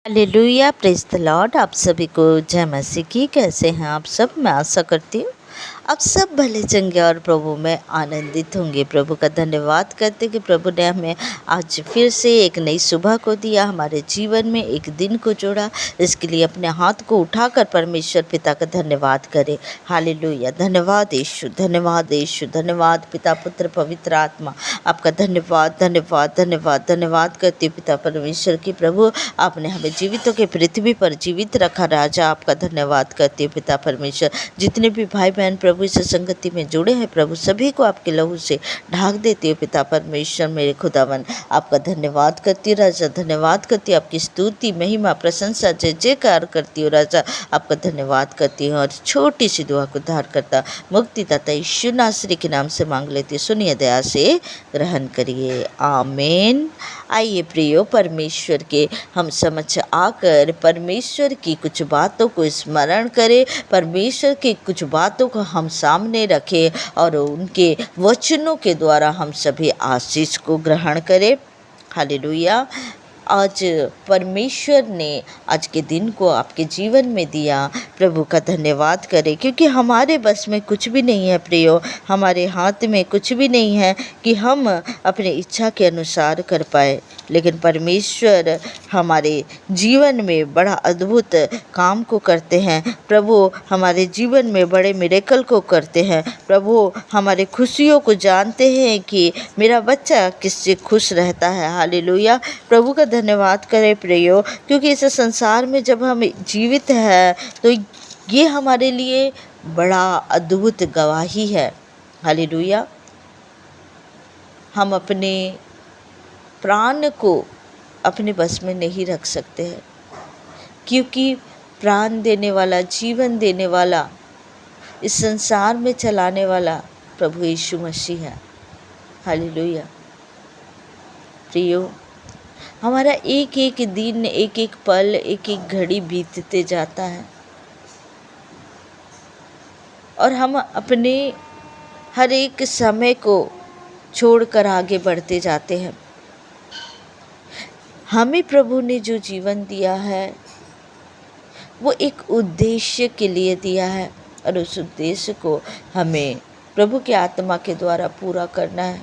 Hallelujah, praise the Lord. आप सभी को जय मसीह की। कैसे हैं आप सब? मैं आशा करती हूँ आप सब भले चंगे और प्रभु में आनंदित होंगे। प्रभु का धन्यवाद करते कि प्रभु ने हमें आज फिर से एक नई सुबह को दिया, हमारे जीवन में एक दिन को जोड़ा। इसके लिए अपने हाथ को उठाकर परमेश्वर पिता का धन्यवाद करें। हालेलुया, धन्यवाद यीशु, धन्यवाद यीशु, धन्यवाद पिता पुत्र पवित्र आत्मा। आपका धन्यवाद धन्यवाद धन्यवाद धन्यवाद करती हूँ पिता परमेश्वर की। प्रभु आपने हमें जीवितों के पृथ्वी पर जीवित रखा। राजा आपका धन्यवाद करती हूँ पिता परमेश्वर। जितने भी भाई बहन प्रभु इस संगति में जुड़े हैं प्रभु, सभी को आपके लहू से ढाक देती हूँ पिता परमेश्वर। मेरे खुदावन आपका धन्यवाद करती हूँ राजा, धन्यवाद करती हूँ। आपकी स्तुति महिमा प्रशंसा जय जयकार करती हूँ राजा, आपका धन्यवाद करती हूँ। और छोटी सी दुआ को उद्धार करता मुक्तिदाता यीशु नासरी के नाम से मांग लेती हूँ। सुनिए दया से ग्रहण करिए, आमीन। आइए प्रियो, परमेश्वर के हम समझ आकर परमेश्वर की कुछ बातों को स्मरण करें, परमेश्वर की कुछ बातों को हम सामने रखें और उनके वचनों के द्वारा हम सभी आशीष को ग्रहण करें। हालेलुया। आज परमेश्वर ने आज के दिन को आपके जीवन में दिया, प्रभु का धन्यवाद करें। क्योंकि हमारे बस में कुछ भी नहीं है प्रियो, हमारे हाथ में कुछ भी नहीं है कि हम अपने इच्छा के अनुसार कर पाए, लेकिन परमेश्वर हमारे जीवन में बड़ा अद्भुत काम को करते हैं। प्रभु हमारे जीवन में बड़े मिरेकल को करते हैं। प्रभु हमारे खुशियों को जानते हैं कि मेरा बच्चा किससे खुश रहता है। हालेलुया, प्रभु का धन्यवाद करें प्रियो। क्योंकि इस संसार में जब हम जीवित हैं तो ये हमारे लिए बड़ा अद्भुत गवाही है। हालेलुया, हम अपने प्राण को अपने बस में नहीं रख सकते हैं, क्योंकि प्राण देने वाला, जीवन देने वाला, इस संसार में चलाने वाला प्रभु यीशु मसीह है। हालेलुया प्रियो, हमारा एक एक दिन, एक एक पल, एक एक घड़ी बीतते जाता है और हम अपने हर एक समय को छोड़कर आगे बढ़ते जाते हैं। हमें प्रभु ने जो जीवन दिया है वो एक उद्देश्य के लिए दिया है और उस उद्देश्य को हमें प्रभु के आत्मा के द्वारा पूरा करना है।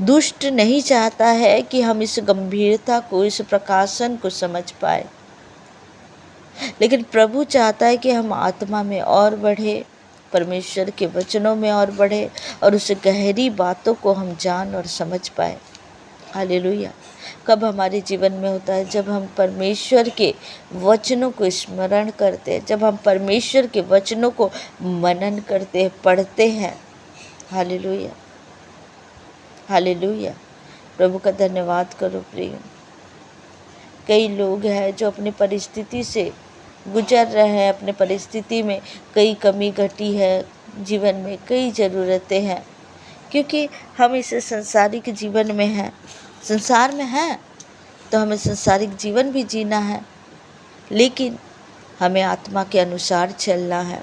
दुष्ट नहीं चाहता है कि हम इस गंभीरता को, इस प्रकाशन को समझ पाए, लेकिन प्रभु चाहता है कि हम आत्मा में और बढ़े, परमेश्वर के वचनों में और बढ़े और उस गहरी बातों को हम जान और समझ पाए। हालेलुया। कब हमारे जीवन में होता है? जब हम परमेश्वर के वचनों को स्मरण करते हैं, जब हम परमेश्वर के वचनों को मनन करते हैं, पढ़ते हैं। हालेलुया, हालेलुया, प्रभु का धन्यवाद करो प्रिय। कई लोग हैं जो अपनी परिस्थिति से गुजर रहे हैं, अपने परिस्थिति में कई कमी घटी है, जीवन में कई ज़रूरतें हैं, क्योंकि हम इस संसारिक जीवन में हैं, संसार में हैं तो हमें संसारिक जीवन भी जीना है, लेकिन हमें आत्मा के अनुसार चलना है।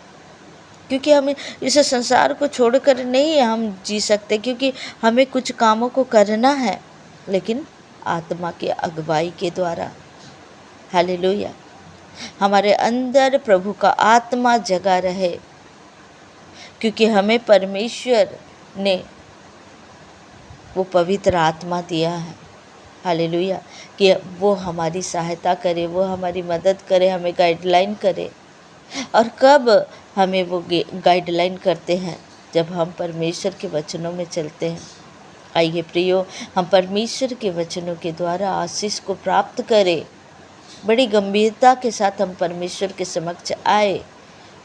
क्योंकि हम इस संसार को छोड़कर नहीं हम जी सकते, क्योंकि हमें कुछ कामों को करना है, लेकिन आत्मा की अगुवाई के द्वारा। हालेलुया, हमारे अंदर प्रभु का आत्मा जगा रहे, क्योंकि हमें परमेश्वर ने वो पवित्र आत्मा दिया है। हालेलुया, कि वो हमारी सहायता करे, वो हमारी मदद करे, हमें गाइडलाइन करे। और कब हमें वो गाइडलाइन करते हैं? जब हम परमेश्वर के वचनों में चलते हैं। आइए प्रियो, हम परमेश्वर के वचनों के द्वारा आशीष को प्राप्त करें। बड़ी गंभीरता के साथ हम परमेश्वर के समक्ष आए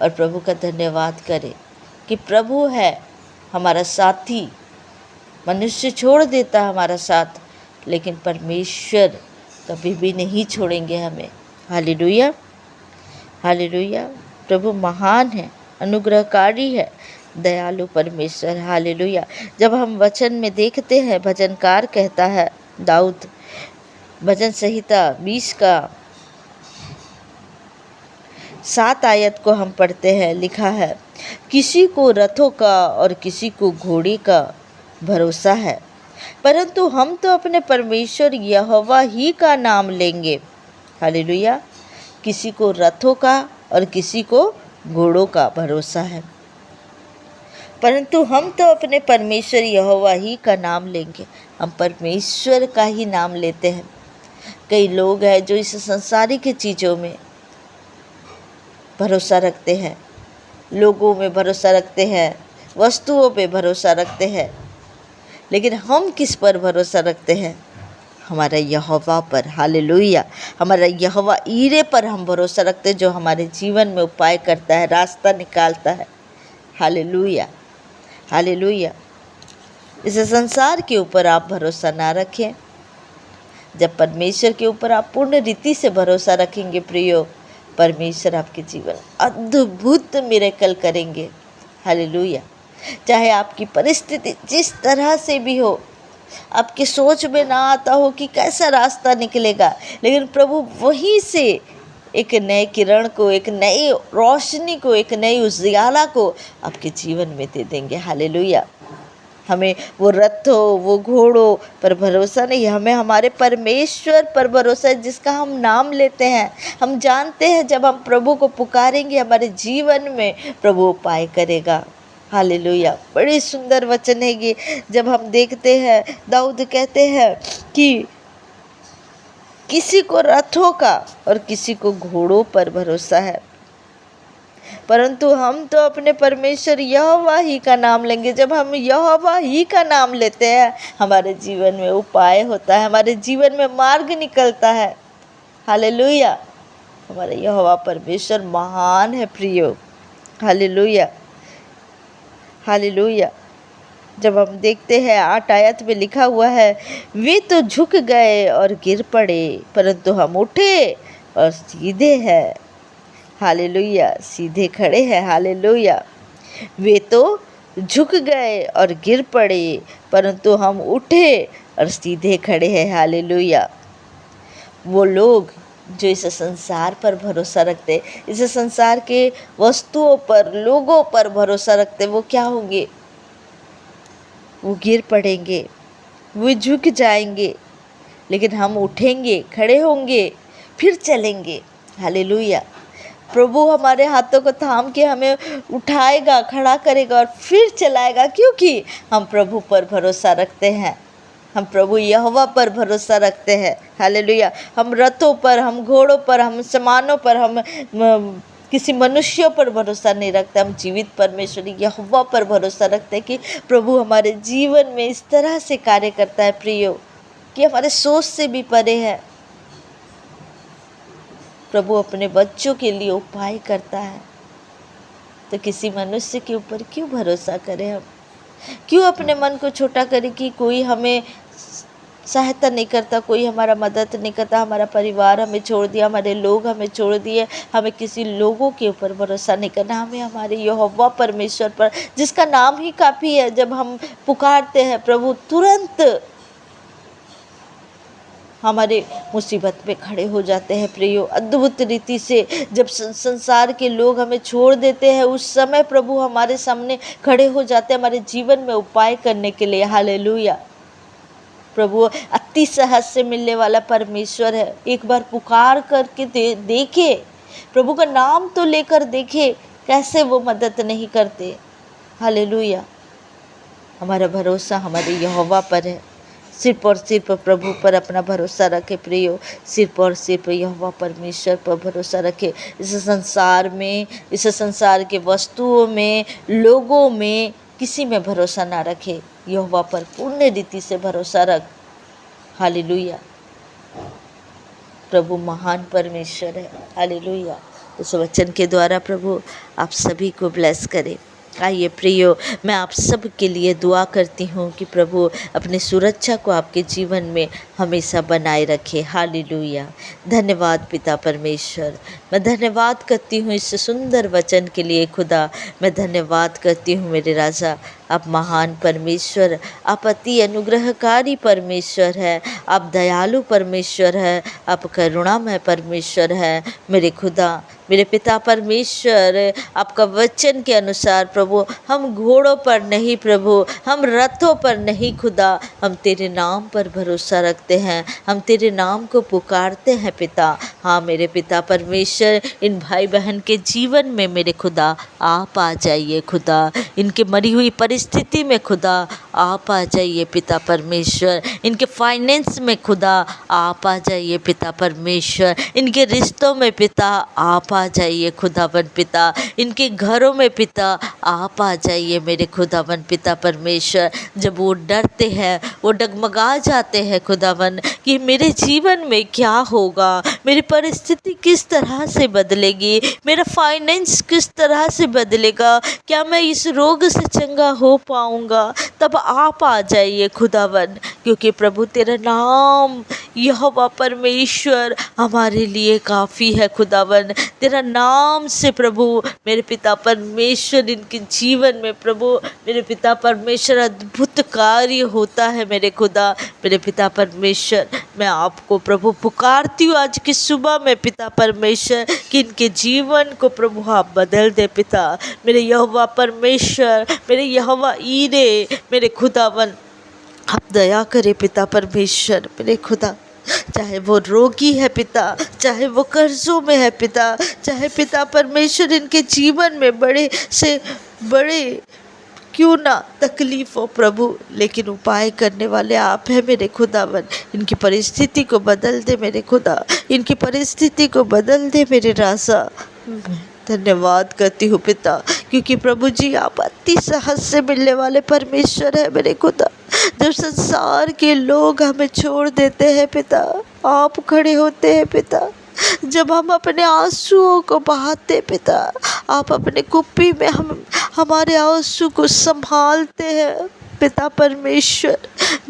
और प्रभु का धन्यवाद करें कि प्रभु है हमारा साथी। मनुष्य छोड़ देता हमारा साथ, लेकिन परमेश्वर कभी भी नहीं छोड़ेंगे हमें। हालेलुया, हालेलुया, प्रभु महान है, अनुग्रहकारी है, दयालु परमेश्वर। हालेलुया। जब हम वचन में देखते हैं, भजनकार कहता है, दाऊद भजन संहिता 20 का 7 आयत को हम पढ़ते हैं, लिखा है, किसी को रथों का और किसी को घोड़े का भरोसा है, परंतु हम तो अपने परमेश्वर यहोवा ही का नाम लेंगे। हालेलुया। किसी को रथों का और किसी को घोड़ों का भरोसा है, परंतु हम तो अपने परमेश्वर यहोवा ही का नाम लेंगे। हम परमेश्वर का ही नाम लेते हैं। कई लोग हैं जो इस संसारिक चीज़ों में भरोसा रखते हैं, लोगों में भरोसा रखते हैं, वस्तुओं पे भरोसा रखते हैं, लेकिन हम किस पर भरोसा रखते हैं? हमारा यहोवा पर। हालेलुया। हमारा यहोवा ईरे पर हम भरोसा रखते हैं, जो हमारे जीवन में उपाय करता है, रास्ता निकालता है। Hallelujah, hallelujah. इस संसार के ऊपर आप भरोसा ना रखें। जब परमेश्वर के ऊपर आप पूर्ण रीति से भरोसा रखेंगे प्रियो, परमेश्वर आपके जीवन अद्भुत मिरेकल करेंगे। हालेलुया। चाहे आपकी परिस्थिति जिस तरह से भी हो, आपकी सोच में ना आता हो कि कैसा रास्ता निकलेगा, लेकिन प्रभु वहीं से एक नए किरण को, एक नई रोशनी को, एक नई उजियाला को आपके जीवन में दे देंगे। हालेलुया। हमें वो रथों, वो घोड़ों पर भरोसा नहीं, हमें हमारे परमेश्वर पर भरोसा है, जिसका हम नाम लेते हैं। हम जानते हैं जब हम प्रभु को पुकारेंगे, हमारे जीवन में प्रभु उपाय करेगा। हालेलुया। बड़ी सुंदर वचन है ये। जब हम देखते हैं, दाऊद कहते हैं कि किसी को रथों का और किसी को घोड़ों पर भरोसा है, परंतु हम तो अपने परमेश्वर यहोवा ही का नाम लेंगे। जब हम यहोवा ही का नाम लेते हैं, हमारे जीवन में उपाय होता है, हमारे जीवन में मार्ग निकलता है। हालेलुया। हमारा यहोवा परमेश्वर महान है प्रियो। Hallelujah, hallelujah. जब हम देखते हैं 8 आयत में लिखा हुआ है, वे तो झुक गए और गिर पड़े, परंतु हम उठे और सीधे हैं। हालेलुया। सीधे खड़े हैं। हालेलुया। वे तो झुक गए और गिर पड़े, परंतु हम उठे और सीधे खड़े हैं। हालेलुया। वो लोग जो इस संसार पर भरोसा रखते, इस संसार के वस्तुओं पर, लोगों पर भरोसा रखते, वो क्या होंगे? वो गिर पड़ेंगे, वो झुक जाएंगे, लेकिन हम उठेंगे, खड़े होंगे, फिर चलेंगे। हालेलुया। प्रभु हमारे हाथों को थाम के हमें उठाएगा, खड़ा करेगा और फिर चलाएगा, क्योंकि हम प्रभु पर भरोसा रखते हैं। हम प्रभु यहोवा पर भरोसा रखते हैं। हालेलुया। हम रथों पर, हम घोड़ों पर, हम सामानों पर, हम किसी मनुष्यों पर भरोसा नहीं रखते। हम जीवित परमेश्वर यहोवा पर भरोसा रखते हैं कि प्रभु हमारे जीवन में इस तरह से कार्य करता है प्रियो, कि हमारे सोच से भी परे है। प्रभु अपने बच्चों के लिए उपाय करता है, तो किसी मनुष्य के ऊपर क्यों भरोसा करें हम? क्यों अपने मन को छोटा करें कि कोई हमें सहायता नहीं करता, कोई हमारा मदद नहीं करता, हमारा परिवार हमें छोड़ दिया, हमारे लोग हमें छोड़ दिए। हमें किसी लोगों के ऊपर भरोसा नहीं करना, हमें हमारे यहोवा परमेश्वर पर, जिसका नाम ही काफ़ी है। जब हम पुकारते हैं, प्रभु तुरंत हमारे मुसीबत में खड़े हो जाते हैं प्रियो, अद्भुत रीति से। जब संसार के लोग हमें छोड़ देते हैं, उस समय प्रभु हमारे सामने खड़े हो जाते हैं, हमारे जीवन में उपाय करने के लिए। हालेलुया। प्रभु अति सहज से मिलने वाला परमेश्वर है। एक बार पुकार करके देखे, प्रभु का नाम तो लेकर देखे, कैसे वो मदद नहीं करते। हालेलुया। हमारा भरोसा हमारे यहोवा पर है। सिर्फ और सिर्फ प्रभु पर अपना भरोसा रखे प्रियो, सिर्फ और सिर्फ यहोवा परमेश्वर पर भरोसा रखे। इस संसार में, इस संसार के वस्तुओं में, लोगों में, किसी में भरोसा ना रखे। यहोवा पर पूर्ण रीति से भरोसा रख। हालेलुया। प्रभु महान परमेश्वर है। हालेलुया। उस वचन के द्वारा प्रभु आप सभी को ब्लेस करे। आइए प्रियो, मैं आप सब के लिए दुआ करती हूँ कि प्रभु अपनी सुरक्षा को आपके जीवन में हमेशा बनाए रखे। हालेलुया। धन्यवाद पिता परमेश्वर, मैं धन्यवाद करती हूँ इस सुंदर वचन के लिए खुदा। मैं धन्यवाद करती हूँ मेरे राजा। आप महान परमेश्वर, आप अति अनुग्रहकारी परमेश्वर है, आप दयालु परमेश्वर है, आप करुणामय परमेश्वर है। मेरे खुदा, मेरे पिता परमेश्वर, आपका वचन के अनुसार प्रभु, हम घोड़ों पर नहीं प्रभु, हम रथों पर नहीं खुदा, हम तेरे नाम पर भरोसा रखते हैं, हम तेरे नाम को पुकारते हैं पिता। हाँ मेरे पिता परमेश्वर, इन भाई बहन के जीवन में मेरे खुदा आप आ जाइए खुदा, इनके मरी हुई परिस्थिति में खुदा आप आ जाइए पिता परमेश्वर, इनके फाइनेंस में खुदा आप आ जाइए पिता परमेश्वर, इनके रिश्तों में पिता आप आ जाइए खुदावन पिता, इनके घरों में पिता आप आ जाइए मेरे खुदावन पिता परमेश्वर। जब वो डरते हैं, वो डगमगा जाते हैं खुदावन कि मेरे जीवन में क्या होगा, मेरी परिस्थिति किस तरह से बदलेगी, मेरा फाइनेंस किस तरह से बदलेगा, क्या मैं इस रोग से चंगा हो पाऊंगा, तब आप आ जाइए खुदावन, क्योंकि प्रभु तेरा नाम यहोवा परमेश्वर हमारे लिए काफ़ी है खुदावन। तेरा नाम से प्रभु मेरे पिता परमेश्वर इनके जीवन में प्रभु मेरे पिता परमेश्वर अद्भुत कार्य होता है मेरे खुदा। मेरे पिता परमेश्वर, मैं आपको प्रभु पुकारती हूँ आज की सुबह में पिता परमेश्वर कि इनके जीवन को प्रभु आप बदल दे पिता। मेरे यहोवा परमेश्वर, मेरे यहोवा ईरे, मेरे खुदावन आप दया करे पिता परमेश्वर। मेरे खुदा, चाहे वो रोगी है पिता, चाहे वो कर्जों में है पिता, चाहे पिता परमेश्वर इनके जीवन में बड़े से बड़े क्यों ना तकलीफ हो प्रभु, लेकिन उपाय करने वाले आप हैं मेरे खुदावन। इनकी परिस्थिति को बदल दे मेरे खुदा, इनकी परिस्थिति को बदल दे मेरे राजा। धन्यवाद करती हूँ पिता, क्योंकि प्रभु जी आप अति सहज से मिलने वाले परमेश्वर है मेरे खुदा। जब संसार के लोग हमें छोड़ देते हैं पिता, आप खड़े होते हैं पिता। जब हम अपने आंसुओं को बहाते पिता, आप अपने कुप्पी में हमारे आंसू को संभालते हैं पिता परमेश्वर।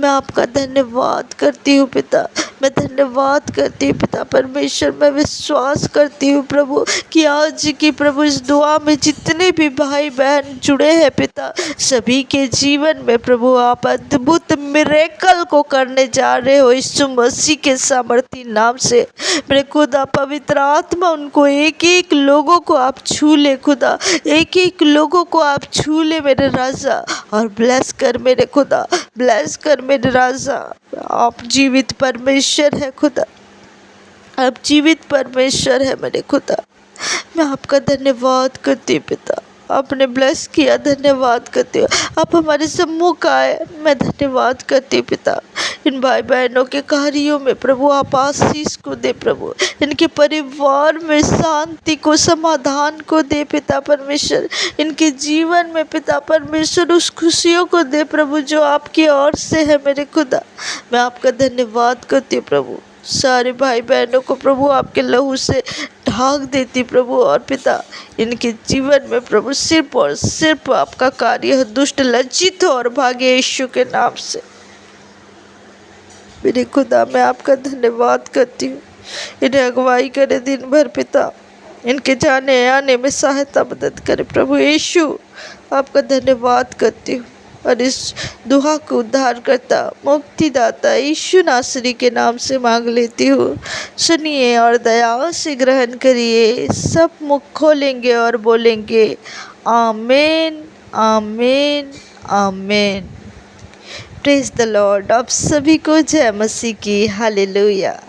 मैं आपका धन्यवाद करती हूँ पिता, मैं धन्यवाद करती हूँ पिता परमेश्वर। मैं विश्वास करती हूँ प्रभु कि आज की प्रभु इस दुआ में जितने भी भाई बहन जुड़े हैं पिता, सभी के जीवन में प्रभु आप अद्भुत मिरेकल को करने जा रहे हो यीशु मसीह के सामर्थी नाम से। मेरे खुदा पवित्र आत्मा उनको एक एक लोगों को आप छू ले खुदा, एक एक लोगों को आप छू ले मेरे राजा, और ब्लेस कर मेरे खुदा, ब्लेस कर मेरे राजा। आप जीवित परमेश्वर है खुदा, आप जीवित परमेश्वर है मेरे खुदा। मैं आपका धन्यवाद करती हूँ पिता, आपने ब्लेस किया, धन्यवाद करती हूँ। आप हमारे सम्मुख आए, मैं धन्यवाद करती हूँ पिता। इन भाई बहनों के कार्यों में प्रभु आप आशीष को दे प्रभु, इनके परिवार में शांति को, समाधान को दे पिता परमेश्वर। इनके जीवन में पिता परमेश्वर उस खुशियों को दे प्रभु जो आपकी ओर से है मेरे खुदा। मैं आपका धन्यवाद करती हूँ प्रभु। सारे भाई बहनों को प्रभु आपके लहू से ढाक देती प्रभु, और पिता इनके जीवन में प्रभु सिर्फ और सिर्फ आपका कार्य हो, दुष्ट लज्जित हो और भागे यीशु के नाम से। मेरे खुदा, मैं आपका धन्यवाद करती हूँ। इन्हें अगुवाई करे दिन भर पिता, इनके जाने आने में सहायता मदद करे प्रभु यीशु। आपका धन्यवाद करती हूँ और इस दुआ को उद्धार करता मुक्तिदाता यीशु नासरी के नाम से मांग लेती हूँ। सुनिए और दया से ग्रहण करिए। सब मुख खोलेंगे और बोलेंगे आमीन, आमीन, आमीन। Praise the Lord. आप सभी को जय मसीह की। हालेलुया।